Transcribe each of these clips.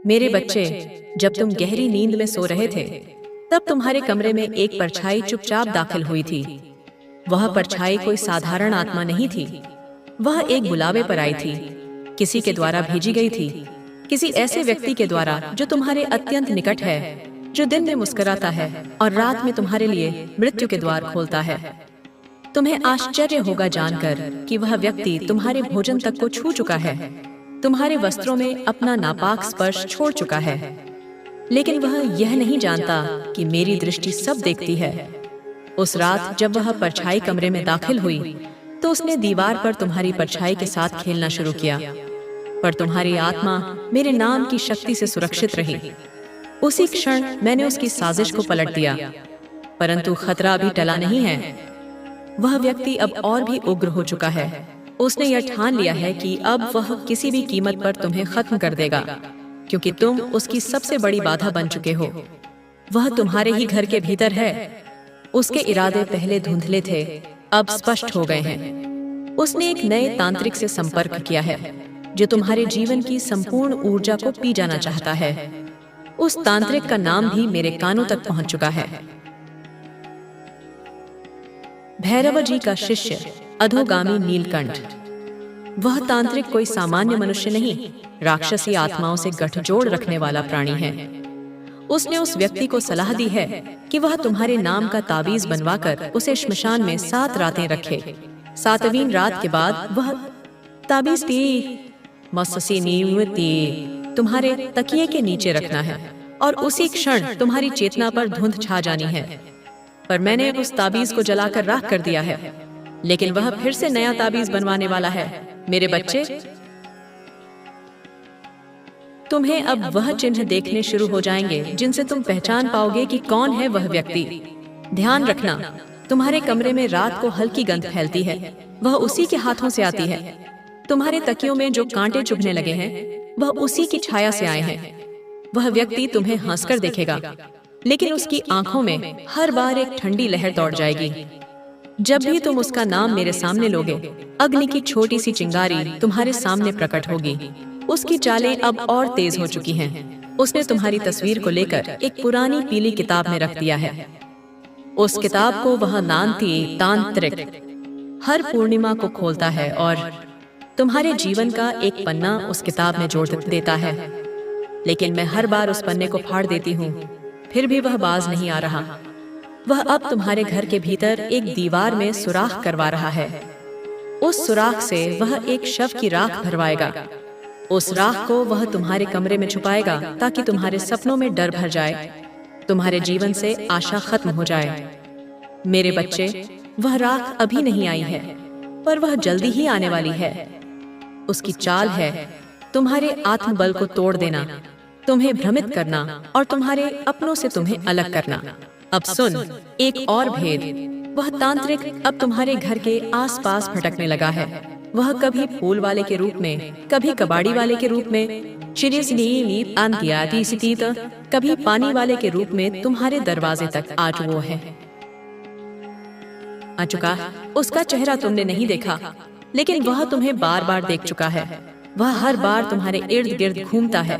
मेरे बच्चे, जब तुम गहरी नींद में सो रहे थे, तब तुम्हारे कमरे में एक परछाई चुपचाप दाखिल हुई थी। वह परछाई कोई साधारण आत्मा नहीं थी। वह एक बुलावे पर आई थी, किसी के द्वारा भेजी गई थी, किसी ऐसे व्यक्ति के द्वारा जो तुम्हारे अत्यंत निकट है, जो दिन में मुस्कुराता है और रात में तुम्हारे लिए मृत्यु के द्वार खोलता है। तुम्हें आश्चर्य होगा जानकर कि वह व्यक्ति तुम्हारे भोजन तक को छू चुका है, तुम्हारे वस्त्रों में अपना नापाक स्पर्श छोड़ चुका है, लेकिन वह यह नहीं जानता कि मेरी दृष्टि सब देखती है। उस रात जब वह परछाई कमरे में दाखिल हुई, तो उसने दीवार पर तुम्हारी परछाई के साथ खेलना शुरू किया, पर तुम्हारी आत्मा मेरे नाम की शक्ति से सुरक्षित रही। उसी क्षण मैंने उसकी साजिश को पलट दिया, परंतु खतरा अभी टला नहीं है। वह व्यक्ति अब और भी उग्र हो चुका है। उसने यह ठान लिया है कि अब वह किसी भी कीमत पर तुम्हें खत्म कर देगा, क्योंकि तुम उसकी सबसे बड़ी बाधा बन चुके हो। वह तुम्हारे ही घर के भीतर है। उसके इरादे पहले धुंधले थे, अब स्पष्ट हो गए हैं। उसने एक नए तांत्रिक से संपर्क किया है, जो तुम्हारे जीवन की संपूर्ण ऊर्जा को पी जाना चाहता है। उस तांत्रिक का नाम भी मेरे कानों तक पहुंच चुका है। भैरव जी का शिष्य अधोगामी नीलकंठ। वह तांत्रिक कोई सामान्य मनुष्य नहीं, राक्षसी आत्माओं से गठजोड़ रखने वाला प्राणी है। उसने उस व्यक्ति को सलाह दी है कि वह तुम्हारे नाम का ताबीज बनवाकर उसे श्मशान में 7 रातें रखे। 7वीं रात के बाद वह ताबीज तुम्हारे तकिए के नीचे रखना है और उसी क्षण तुम्हारी चेतना पर धुंध छा जानी है। पर मैंने उस ताबीज को जलाकर राख कर दिया है, लेकिन वह फिर से नया ताबीज बनवाने वाला है। मेरे बच्चे, तुम्हें अब वह चिन्ह देखने शुरू हो जाएंगे जिनसे तुम पहचान पाओगे कि कौन है वह व्यक्ति। ध्यान रखना, तुम्हारे कमरे में रात को हल्की गंध फैलती है, वह उसी के हाथों से आती है। तुम्हारे तकियों में जो कांटे चुभने लगे हैं, वह उसी की छाया से आए हैं। वह व्यक्ति तुम्हें हंसकर देखेगा, लेकिन उसकी आंखों में हर बार एक ठंडी लहर दौड़ जाएगी। जब भी तुम उसका नाम मेरे सामने लोगे, अग्नि की छोटी सी चिंगारी तुम्हारे सामने प्रकट होगी। उसकी चालें अब और तेज हो चुकी हैं। उसने तुम्हारी तस्वीर को लेकर एक पुरानी पीली किताब में रख दिया है। उस किताब को वह तांत्रिक हर पूर्णिमा को खोलता है और तुम्हारे जीवन का एक पन्ना उस किताब में जोड़ देता है। लेकिन मैं हर बार उस पन्ने को फाड़ देती हूँ, फिर भी वह बाज नहीं आ रहा। वह अब तुम्हारे घर के भीतर एक दीवार में सुराख करवा रहा है। उस सुराख से वह एक शव की राख भरवाएगा। उस राख को वह तुम्हारे कमरे में छुपाएगा, ताकि तुम्हारे सपनों में डर भर जाए, तुम्हारे जीवन से आशा खत्म हो जाए। मेरे बच्चे, वह राख अभी नहीं आई है, पर वह जल्दी ही आने वाली है। उसकी चाल है तुम्हारे आत्मबल को तोड़ देना, तुम्हें भ्रमित करना और तुम्हारे अपनों से तुम्हें अलग करना। अब सुन एक और भेद। वह तांत्रिक अब तुम्हारे घर के आसपास भटकने लगा है। वह कभी फूल वाले के रूप में, कभी कबाड़ी वाले के रूप में, कभी पानी वाले के रूप में तुम्हारे दरवाजे तक आ चुका। उसका चेहरा तुमने नहीं देखा, लेकिन वह तुम्हें बार बार देख चुका है। वह हर बार तुम्हारे इर्द गिर्द घूमता है,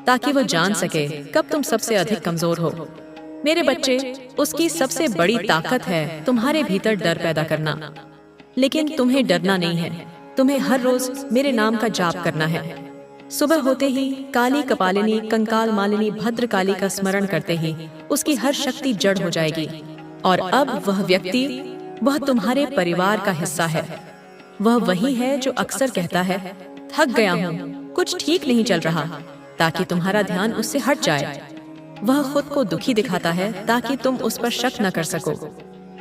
ताकि वह जान सके कब तुम सबसे अधिक कमजोर हो। मेरे बच्चे, उसकी सबसे बड़ी ताकत है तुम्हारे भीतर डर पैदा करना। लेकिन तुम्हें डरना नहीं है, तुम्हें हर रोज मेरे नाम का जाप करना है। सुबह होते ही काली कपालिनी, कंकाल मालिनी, भद्रकाली का स्मरण करते ही उसकी हर शक्ति जड़ हो जाएगी। और अब वह व्यक्ति, वह तुम्हारे परिवार का हिस्सा है। वह वही है जो अक्सर कहता है, थक गया हूँ, कुछ ठीक नहीं चल रहा, ताकि तुम्हारा ध्यान उससे हट जाए। वह खुद को दुखी दिखाता है ताकि तुम उस पर शक न कर सको,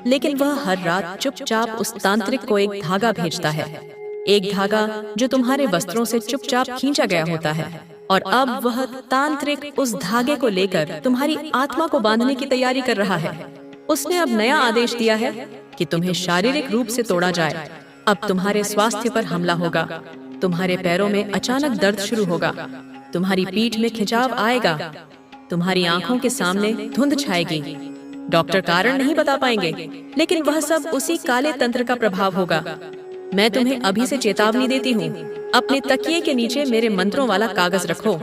लेकिन वह हर रात चुपचाप उस तांत्रिक को एक धागा भेजता है, एक धागा जो तुम्हारे वस्त्रों से चुपचाप खींचा गया होता है। और अब वह तांत्रिक उस धागे को लेकर तुम्हारी आत्मा को बांधने की तैयारी कर रहा है। उसने अब नया आदेश दिया है कि तुम्हें शारीरिक रूप से तोड़ा जाए। अब तुम्हारे स्वास्थ्य पर हमला होगा, तुम्हारे पैरों में अचानक दर्द शुरू होगा, तुम्हारी पीठ में खिंचाव आएगा, तुम्हारी आंखों के सामने धुंध छाएगी। डॉक्टर कारण नहीं बता पाएंगे, लेकिन वह सब उसी काले तंत्र का प्रभाव होगा। मैं तुम्हें अभी से चेतावनी देती हूँ, अपने तकिए के नीचे मेरे मंत्रों वाला कागज रखो।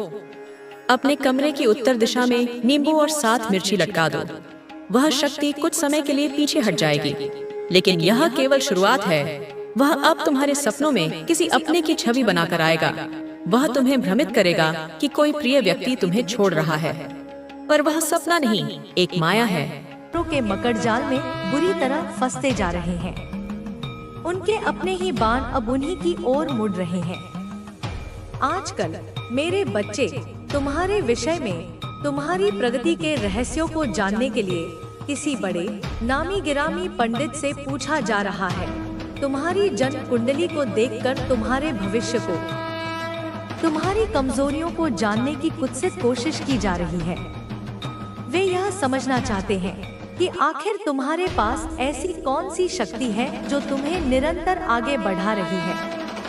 अपने कमरे की उत्तर दिशा में नींबू और 7 मिर्ची लटका दो। वह शक्ति कुछ समय के लिए पीछे हट जाएगी, लेकिन यह केवल शुरुआत है। वह अब तुम्हारे सपनों में किसी अपने की छवि बनाकर आएगा। वह तुम्हें भ्रमित करेगा कि कोई प्रिय व्यक्ति तुम्हें छोड़ रहा है, पर वह सपना नहीं, एक माया है। के मकड़ जाल में बुरी तरह फंसते जा रहे हैं। उनके अपने ही बाण अब उन्हीं की ओर मुड़ रहे हैं। आजकल मेरे बच्चे, तुम्हारे विषय में, तुम्हारी प्रगति के रहस्यों को जानने के लिए किसी बड़े नामी गिरामी पंडित से पूछा जा रहा है। तुम्हारी जन्म कुंडली को देखकर तुम्हारे भविष्य को, तुम्हारी कमजोरियों को जानने की कुत्सित कोशिश की जा रही है। वे यह समझना चाहते हैं कि आखिर तुम्हारे पास ऐसी कौन सी शक्ति है जो तुम्हें निरंतर आगे बढ़ा रही है,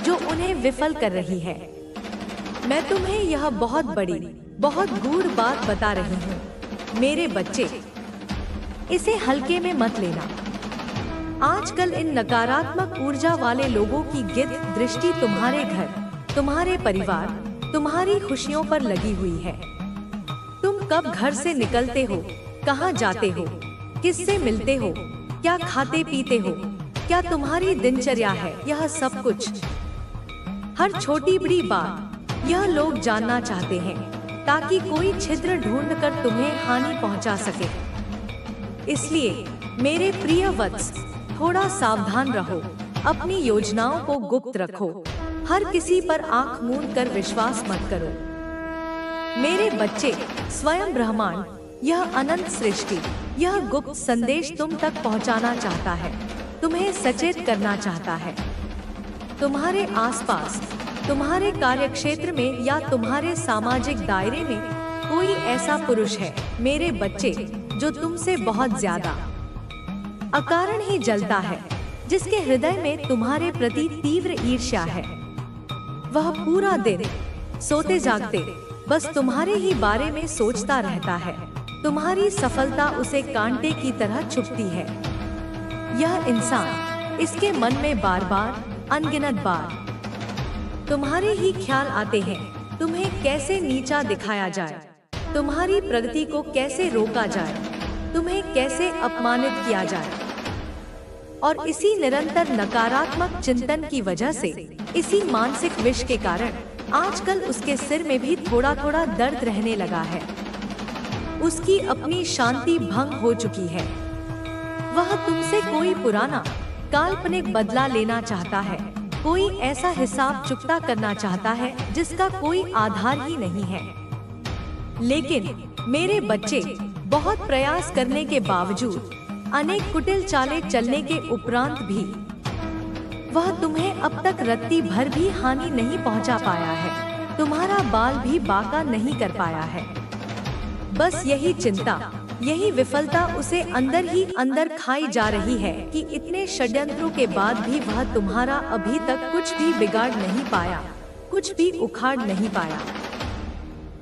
जो उन्हें विफल कर रही है। मैं तुम्हें यह बहुत बड़ी, बहुत गूढ़ बात बता रही हूँ मेरे बच्चे, इसे हल्के में मत लेना। आजकल इन नकारात्मक ऊर्जा वाले लोगों की गिद्ध दृष्टि तुम्हारे घर, तुम्हारे परिवार, तुम्हारी खुशियों पर लगी हुई है। तुम कब घर से निकलते हो, कहाँ जाते हो, किससे मिलते हो, क्या खाते पीते हो, क्या तुम्हारी दिनचर्या है, यह सब कुछ, हर छोटी बड़ी बात यह लोग जानना चाहते हैं, ताकि कोई छिद्र ढूंढकर तुम्हें हानि पहुंचा सके। इसलिए मेरे प्रिय वत्स, थोड़ा सावधान रहो, अपनी योजनाओं को गुप्त रखो, हर किसी पर आंख मूंद कर विश्वास मत करो। मेरे बच्चे, स्वयं ब्रह्मांड, यह अनंत सृष्टि, यह गुप्त संदेश तुम तक पहुंचाना चाहता है, तुम्हें सचेत करना चाहता है। तुम्हारे आसपास, तुम्हारे कार्यक्षेत्र में या तुम्हारे सामाजिक दायरे में कोई ऐसा पुरुष है मेरे बच्चे, जो तुमसे बहुत ज्यादा अकारण ही जलता है, जिसके हृदय में तुम्हारे प्रति तीव्र ईर्ष्या है। वह पूरा दिन सोते जागते बस तुम्हारे ही बारे में सोचता रहता है। तुम्हारी सफलता उसे कांटे की तरह चुभती है। यह इंसान, इसके मन में बार बार, अनगिनत बार तुम्हारे ही ख्याल आते हैं, तुम्हें कैसे नीचा दिखाया जाए, तुम्हारी प्रगति को कैसे रोका जाए, तुम्हें कैसे अपमानित किया जाए। और इसी निरंतर नकारात्मक चिंतन की वजह से, इसी मानसिक विष के कारण आजकल उसके सिर में भी थोड़ा थोड़ा दर्द रहने लगा है। उसकी अपनी शांति भंग हो चुकी है। वह तुमसे कोई पुराना काल्पनिक बदला लेना चाहता है, कोई ऐसा हिसाब चुकता करना चाहता है जिसका कोई आधार ही नहीं है। लेकिन मेरे बच्चे, बहुत प्रयास करने के बावजूद, अनेक कुटिल चालें चलने के उपरांत भी वह तुम्हें अब तक रत्ती भर भी हानि नहीं पहुंचा पाया है, तुम्हारा बाल भी बांका नहीं कर पाया है। बस यही चिंता, यही विफलता उसे अंदर ही अंदर खाई जा रही है कि इतने षड्यंत्रों के बाद भी वह तुम्हारा अभी तक कुछ भी बिगाड़ नहीं पाया, कुछ भी उखाड़ नहीं पाया।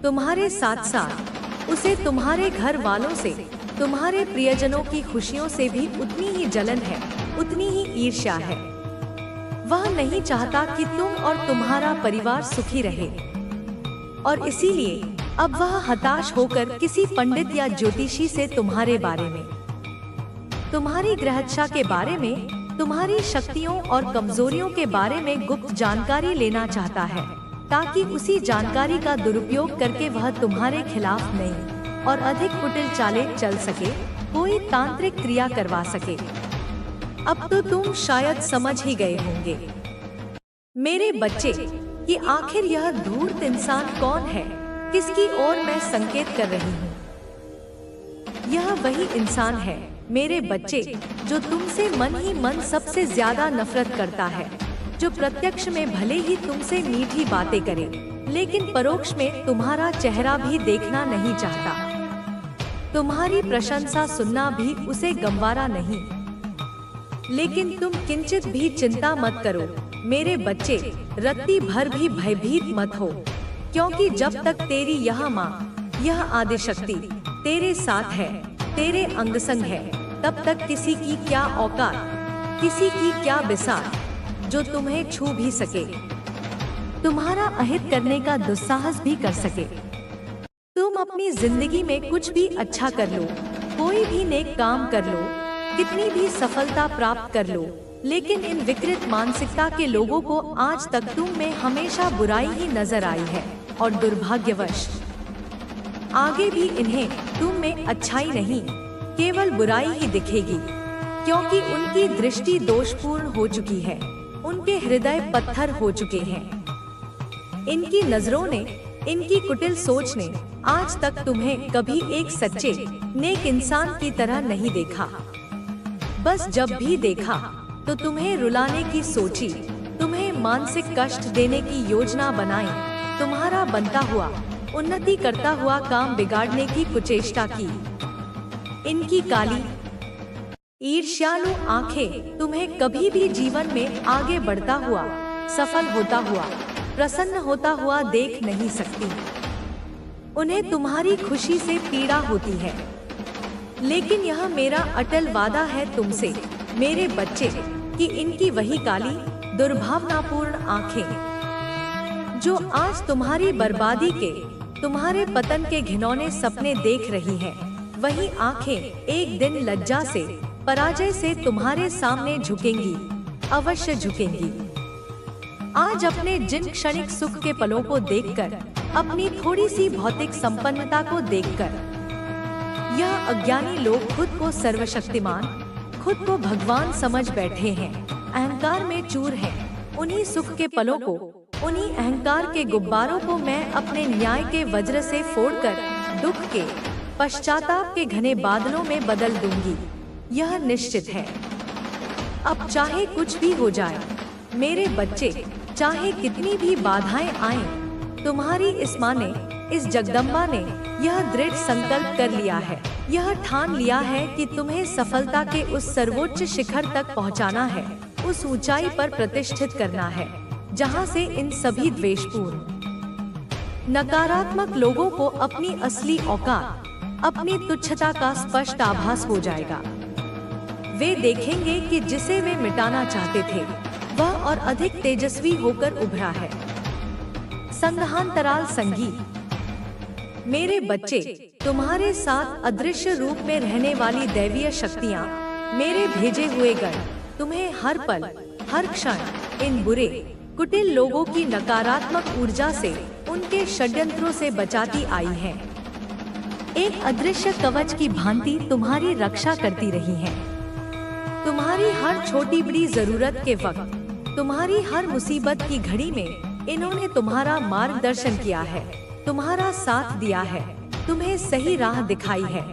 तुम्हारे साथ साथ उसे तुम्हारे घर वालों से, तुम्हारे प्रियजनों की खुशियों से भी उतनी ही जलन है, उतनी ही ईर्ष्या है। वह नहीं चाहता कि तुम और तुम्हारा परिवार सुखी रहे, और इसीलिए अब वह हताश होकर किसी पंडित या ज्योतिषी से तुम्हारे बारे में, तुम्हारी ग्रहदशा के बारे में, तुम्हारी शक्तियों और कमजोरियों के बारे में गुप्त जानकारी लेना चाहता है, ताकि उसी जानकारी का दुरुपयोग करके वह तुम्हारे खिलाफ नई और अधिक कुटिल चालें चल सके, कोई तांत्रिक क्रिया करवा सके। अब तो तुम शायद समझ ही गए होंगे मेरे बच्चे कि आखिर यह धूर्त इंसान कौन है, किसकी ओर मैं संकेत कर रही हूँ। यह वही इंसान है मेरे बच्चे, जो तुमसे मन ही मन सबसे ज्यादा नफरत करता है, जो प्रत्यक्ष में भले ही तुमसे मीठी बातें करे, लेकिन परोक्ष में तुम्हारा चेहरा भी देखना नहीं चाहता। तुम्हारी प्रशंसा सुनना भी उसे गंवारा नहीं। लेकिन तुम किंचित भी चिंता मत करो मेरे बच्चे, रत्ती भर भी भयभीत मत हो, क्योंकि जब तक तेरी यह माँ, यह आदिशक्ति तेरे साथ है, तेरे अंग संग है, तब तक किसी की क्या औकात, किसी की क्या बिसात, जो तुम्हें छू भी सके, तुम्हारा अहित करने का दुस्साहस भी कर सके। अपनी जिंदगी में कुछ भी अच्छा कर लो, कोई भी नेक काम कर लो, कितनी भी सफलता प्राप्त कर लो, लेकिन इन विकृत मानसिकता के लोगों को आज तक तुम में हमेशा बुराई ही नजर आई है और दुर्भाग्यवश आगे भी इन्हें तुम में अच्छाई नहीं, केवल बुराई ही दिखेगी, क्योंकि उनकी दृष्टि दोषपूर्ण हो चुकी है, उनके हृदय पत्थर हो चुके हैं। इनकी नजरों ने, इनकी कुटिल सोच ने आज तक तुम्हें कभी एक सच्चे नेक इंसान की तरह नहीं देखा। बस जब भी देखा तो तुम्हें रुलाने की सोची, तुम्हें मानसिक कष्ट देने की योजना बनाई, तुम्हारा बनता हुआ, उन्नति करता हुआ काम बिगाड़ने की कुचेष्टा की। इनकी काली ईर्ष्यालु आंखें तुम्हें कभी भी जीवन में आगे बढ़ता हुआ, सफल होता हुआ, प्रसन्न होता हुआ देख नहीं सकती। उन्हें तुम्हारी खुशी से पीड़ा होती है। लेकिन यह मेरा अटल वादा है तुमसे, मेरे बच्चे, कि इनकी वही काली दुर्भावनापूर्ण आंखें जो आज तुम्हारी बर्बादी के, तुम्हारे पतन के घिनौने सपने देख रही हैं, वही आंखें एक दिन लज्जा से, पराजय से तुम्हारे सामने झुकेंगी, अवश्य झुकेंगी। आज अपने जिन क्षणिक सुख के पलों को देखकर, अपनी थोड़ी सी भौतिक संपन्नता को देखकर, यह अज्ञानी लोग खुद को सर्वशक्तिमान, खुद को भगवान समझ बैठे हैं, अहंकार में चूर हैं। उन्हीं सुख के पलों को, उन्हीं अहंकार के गुब्बारों को मैं अपने न्याय के वज्र से फोड़कर दुख के, पश्चाताप के घने बादलों में बदल दूंगी, यह निश्चित है। अब चाहे कुछ भी हो जाए मेरे बच्चे, चाहे कितनी भी बाधाएं आएं, तुम्हारी इस माँ ने, इस जगदम्बा ने यह दृढ़ संकल्प कर लिया है, यह ठान लिया है कि तुम्हें सफलता के उस सर्वोच्च शिखर तक पहुंचाना है, उस ऊंचाई पर प्रतिष्ठित करना है, जहां से इन सभी द्वेषपूर्ण, नकारात्मक लोगों को अपनी असली औकात, अपनी तुच्छता का स्पष्ट आभास हो जाएगा। वे देखेंगे कि जिसे वे मिटाना चाहते थे वह और अधिक तेजस्वी होकर उभरा है। संघांतराल संगीत। मेरे बच्चे, तुम्हारे साथ अदृश्य रूप में रहने वाली दैवीय शक्तियाँ, मेरे भेजे हुए गण, तुम्हें हर पल, हर क्षण इन बुरे, कुटिल लोगों की नकारात्मक ऊर्जा से, उनके षड्यंत्रों से बचाती आई हैं। एक अदृश्य कवच की भांति तुम्हारी रक्षा करती रही हैं। तुम्हारी हर छोटी बड़ी जरूरत के वक्त, तुम्हारी हर मुसीबत की घड़ी में इन्होंने तुम्हारा मार्गदर्शन किया है, तुम्हारा साथ दिया है, तुम्हें सही राह दिखाई है।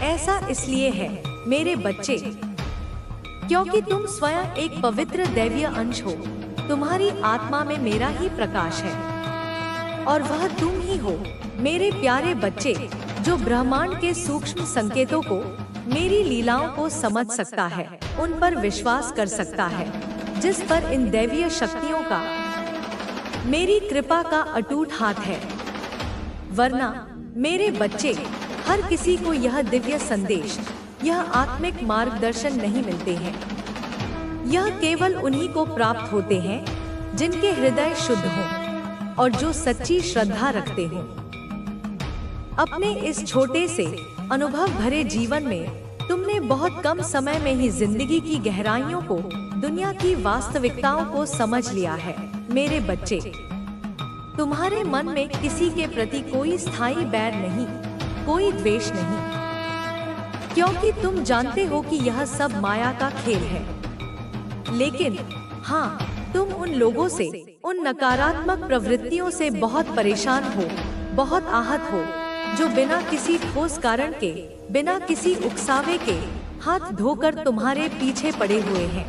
ऐसा इसलिए है मेरे बच्चे, क्योंकि तुम स्वयं एक पवित्र दैवीय अंश हो, तुम्हारी आत्मा में मेरा ही प्रकाश है, और वह तुम ही हो मेरे प्यारे बच्चे, जो ब्रह्मांड के सूक्ष्म संकेतों को, मेरी लीलाओं को समझ सकता है, उन पर विश्वास कर सकता है, जिस पर इन दैवीय शक्तियों का, मेरी कृपा का अटूट हाथ है। वरना मेरे बच्चे, हर किसी को यह दिव्य संदेश, यह आत्मिक मार्गदर्शन नहीं मिलते हैं। यह केवल उन्हीं को प्राप्त होते हैं जिनके हृदय शुद्ध हों और जो सच्ची श्रद्धा रखते हों। अपने इस छोटे से अनुभव भरे जीवन में तुमने बहुत कम समय में ही जिंदगी की गहराइयों को, दुनिया की वास्तविकताओं को समझ लिया है मेरे बच्चे। तुम्हारे मन में किसी के प्रति कोई स्थायी बैर नहीं, कोई द्वेष नहीं, क्योंकि तुम जानते हो कि यह सब माया का खेल है। लेकिन हाँ, तुम उन लोगों से, उन नकारात्मक प्रवृत्तियों से बहुत परेशान हो, बहुत आहत हो, जो बिना किसी ठोस कारण के, बिना किसी उकसावे के हाथ धोकर तुम्हारे पीछे पड़े हुए हैं,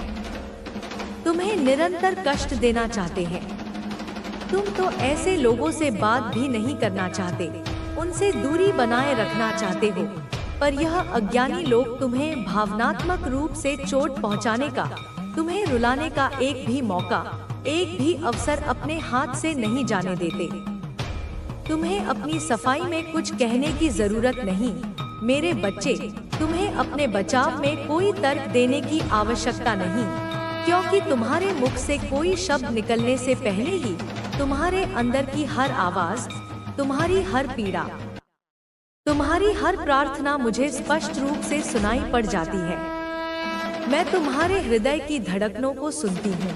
तुम्हें निरंतर कष्ट देना चाहते हैं। तुम तो ऐसे लोगों से बात भी नहीं करना चाहते, उनसे दूरी बनाए रखना चाहते हो, पर यह अज्ञानी लोग तुम्हें भावनात्मक रूप से चोट पहुंचाने का, तुम्हें रुलाने का एक भी मौका, एक भी अवसर अपने हाथ से नहीं जाने देते। तुम्हें अपनी सफाई में कुछ कहने की जरूरत नहीं मेरे बच्चे, तुम्हें अपने बचाव में कोई तर्क देने की आवश्यकता नहीं, क्योंकि तुम्हारे मुख से कोई शब्द निकलने से पहले ही तुम्हारे अंदर की हर आवाज, तुम्हारी हर पीड़ा, तुम्हारी हर प्रार्थना मुझे स्पष्ट रूप से सुनाई पड़ जाती है। मैं तुम्हारे हृदय की धड़कनों को सुनती हूँ।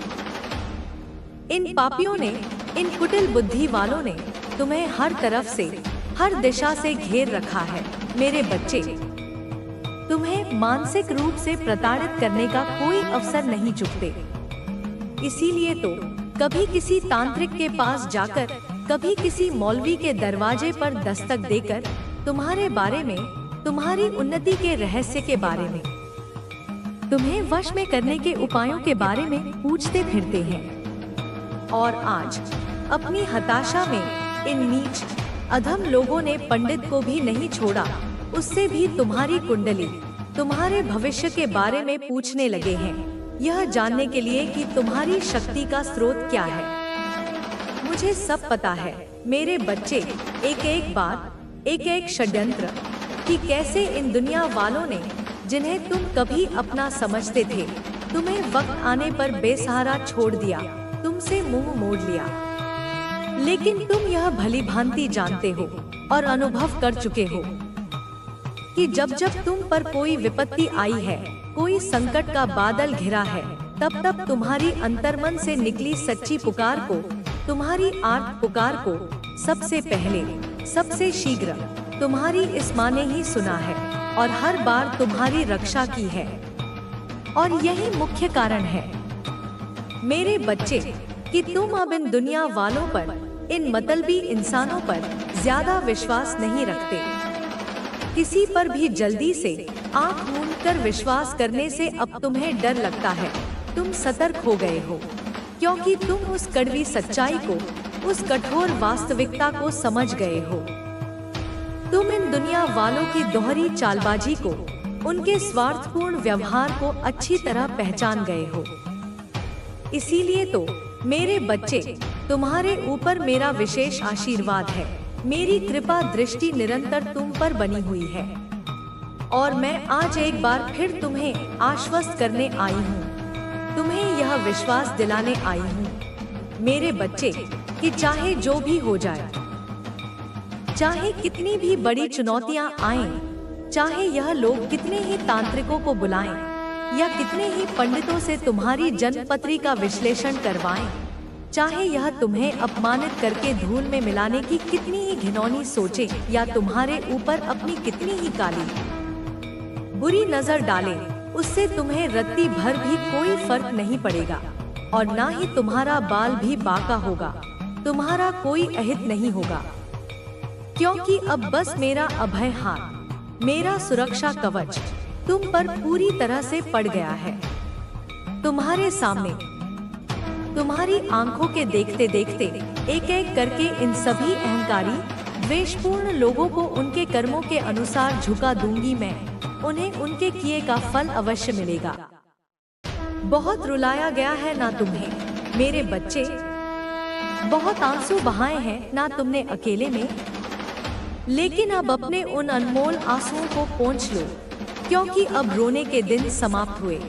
इन पापियों ने, इन कुटिल बुद्धि वालों ने तुम्हें हर तरफ से, हर दिशा से घेर रखा है। मेरे बच्चे, तुम्हें मानसिक रूप से प्रताड़ित करने का कोई अवसर नहीं चुकते। इसीलिए तो कभी किसी तांत्रिक के पास जाकर, कभी किसी मौलवी के दरवाजे पर दस्तक देकर तुम्हारे बारे में, तुम्हारी उन्नति के रहस्य के बारे में, तुम्हें वश में करने के उपायों के बारे में पूछते फिरते हैं। और आज अपनी हताशा में इन नीच अधम लोगों ने पंडित को भी नहीं छोड़ा, उससे भी तुम्हारी कुंडली, तुम्हारे भविष्य के बारे में पूछने लगे हैं, यह जानने के लिए कि तुम्हारी शक्ति का स्रोत क्या है। मुझे सब पता है मेरे बच्चे, एक एक बात, एक एक षड्यंत्र, कि कैसे इन दुनिया वालों ने, जिन्हें तुम कभी अपना समझते थे, तुम्हें वक्त आने पर बेसहारा छोड़ दिया, तुमसे मुंह मोड़ लिया। लेकिन तुम यह भली भांति जानते हो और अनुभव कर चुके हो कि जब जब तुम पर कोई विपत्ति आई है, कोई संकट का बादल घिरा है, तब तब तुम्हारी अंतर्मन से निकली सच्ची पुकार को, तुम्हारी आर्त पुकार को सबसे पहले, सबसे शीघ्र तुम्हारी इस माँ ने ही सुना है और हर बार तुम्हारी रक्षा की है। और यही मुख्य कारण है मेरे बच्चे कि तुम अब इन दुनिया वालों पर, इन मतलबी इंसानों पर ज्यादा विश्वास नहीं रखते। किसी पर भी जल्दी से आंख मूंदकर विश्वास करने से अब तुम्हें डर लगता है। तुम सतर्क हो गए हो क्योंकि तुम उस कड़वी सच्चाई को, उस कठोर वास्तविकता को समझ गए हो। तुम इन दुनिया वालों की दोहरी चालबाजी को, उनके स्वार्थपूर्ण व्यवहार को अच्छी तरह पहचान गए हो। इसीलिए तो मेरे बच्चे, तुम्हारे ऊपर मेरा विशेष आशीर्वाद है। मेरी कृपा दृष्टि निरंतर तुम पर बनी हुई है और मैं आज एक बार फिर तुम्हें आश्वस्त करने आई हूँ, तुम्हें यह विश्वास दिलाने आई हूँ मेरे बच्चे कि चाहे जो भी हो जाए, चाहे कितनी भी बड़ी चुनौतियां आएं, चाहे यह लोग कितने ही तांत्रिकों को बुलाएं या कितने ही पंडितों से तुम्हारी जन्मपत्री का विश्लेषण करवाएं, चाहे यह तुम्हें अपमानित करके धूल में मिलाने की कितनी ही घिनौनी सोचे या तुम्हारे ऊपर अपनी कितनी ही काली बुरी नजर डाले, उससे तुम्हें रत्ती भर भी कोई फर्क नहीं पड़ेगा और ना ही तुम्हारा बाल भी बांका होगा, तुम्हारा कोई अहित नहीं होगा। क्योंकि अब बस मेरा अभय हाथ, मेरा सुरक्षा कवच तुम पर पूरी तरह से पड़ गया है। तुम्हारे सामने, तुम्हारी आंखों के देखते देखते एक एक करके इन सभी अहंकारी, द्वेषपूर्ण लोगों को उनके कर्मों के अनुसार झुका दूंगी मैं। उन्हें उनके किए का फल अवश्य मिलेगा। बहुत रुलाया गया है ना तुम्हें मेरे बच्चे, बहुत आंसू बहाए हैं ना तुमने अकेले में, लेकिन अब अपने उन अनमोल आंसुओं को पोंछ लो क्योंकि अब रोने के दिन समाप्त हुए।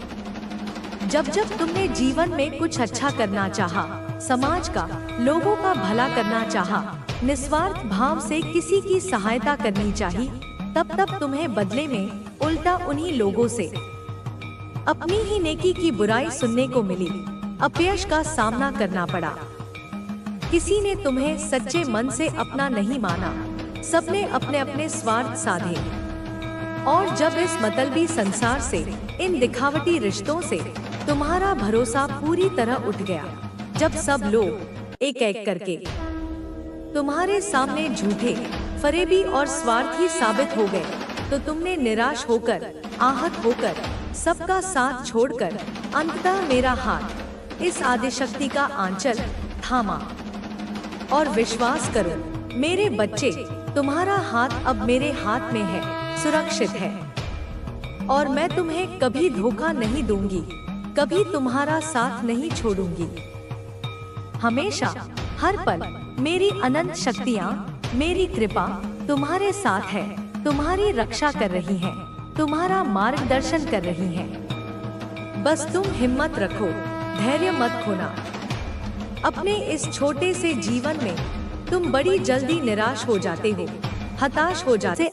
जब जब तुमने जीवन में कुछ अच्छा करना चाहा, समाज का, लोगों का भला करना चाहा, निस्वार्थ भाव से किसी की सहायता करनी चाहिए, तब तब तुम्हें बदले में उल्टा उन्हीं लोगों से अपनी ही नेकी की बुराई सुनने को मिली, अपयश का सामना करना पड़ा। किसी ने तुम्हें सच्चे मन से अपना नहीं माना, सबने अपने अपने स्वार्थ साधे। और जब इस मतलबी संसार से, इन दिखावटी रिश्तों से तुम्हारा भरोसा पूरी तरह उठ गया, जब सब लोग एक एक करके तुम्हारे सामने झूठे, फरेबी और स्वार्थी साबित हो गए, तो तुमने निराश होकर, आहत होकर, सबका साथ छोड़कर अंततः मेरा हाथ, इस आदिशक्ति का आंचल थामा। और विश्वास करो मेरे बच्चे, तुम्हारा हाथ अब मेरे हाथ में है, सुरक्षित है और मैं तुम्हें कभी धोखा नहीं दूंगी, कभी तुम्हारा साथ नहीं छोड़ूंगी। हमेशा, हर पल मेरी अनंत शक्तियाँ, मेरी कृपा तुम्हारे साथ है, तुम्हारी रक्षा कर रही हैं, तुम्हारा मार्गदर्शन कर रही हैं। बस तुम हिम्मत रखो, धैर्य मत खोना। अपने इस छोटे से जीवन में तुम बड़ी जल्दी निराश हो जाते हो, हताश हो जाते